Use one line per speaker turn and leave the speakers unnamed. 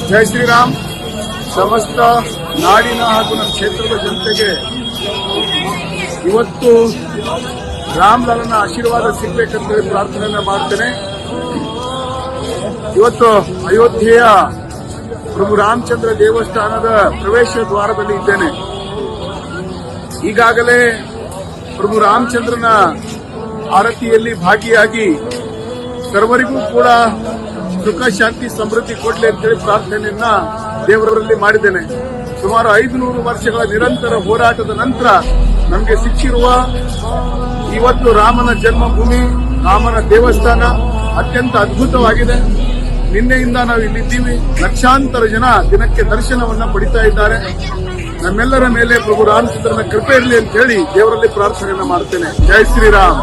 ಜೈ ಶ್ರೀರಾಮ್. ಸಮಸ್ತ ನಾಡಿನ ಹಾಗೂ ನಮ್ಮ ಕ್ಷೇತ್ರದ ಜನತೆಗೆ ಇವತ್ತು ರಾಮಲಾಲನ ಆಶೀರ್ವಾದ ಸಿಗಬೇಕಂತ ಪ್ರಾರ್ಥನೆಯನ್ನು ಮಾಡ್ತೇನೆ. ಇವತ್ತು ಅಯೋಧ್ಯೆಯ ಪ್ರಭು ರಾಮಚಂದ್ರ ದೇವಸ್ಥಾನದ ಪ್ರವೇಶ ದ್ವಾರದಲ್ಲಿ ಇದ್ದೇನೆ. ಈಗಾಗಲೇ ಪ್ರಭು ರಾಮಚಂದ್ರನ ಆರತಿಯಲ್ಲಿ ಭಾಗಿಯಾಗಿ ಸರ್ವರಿಗೂ ಕೂಡ ಸುಖ ಶಾಂತಿ ಸಮೃದ್ಧಿ ಕೊಡಲಿ ಅಂತೇಳಿ ಪ್ರಾರ್ಥನೆಯನ್ನ ದೇವರಲ್ಲಿ ಮಾಡಿದ್ದೇನೆ. ಸುಮಾರು 500 ವರ್ಷಗಳ ನಿರಂತರ ಹೋರಾಟದ ನಂತರ ನಮಗೆ ಸಿಕ್ಕಿರುವ ಇವತ್ತು ರಾಮನ ಜನ್ಮಭೂಮಿ, ರಾಮನ ದೇವಸ್ಥಾನ ಅತ್ಯಂತ ಅದ್ಭುತವಾಗಿದೆ. ನಿನ್ನೆಯಿಂದ ನಾವು ಇಲ್ಲಿದ್ದೀವಿ. ಲಕ್ಷಾಂತರ ಜನ ದಿನಕ್ಕೆ ದರ್ಶನವನ್ನ ಪಡಿತಾ ಇದ್ದಾರೆ. ನಮ್ಮೆಲ್ಲರ ಮೇಲೆ ಪ್ರಭು ರಾಮಚಂದ್ರನ ಕೃಪೆ ಇರಲಿ ಅಂತ ಹೇಳಿ ದೇವರಲ್ಲಿ ಪ್ರಾರ್ಥನೆಯನ್ನ ಮಾಡ್ತೇನೆ. ಜೈ ಶ್ರೀರಾಮ್.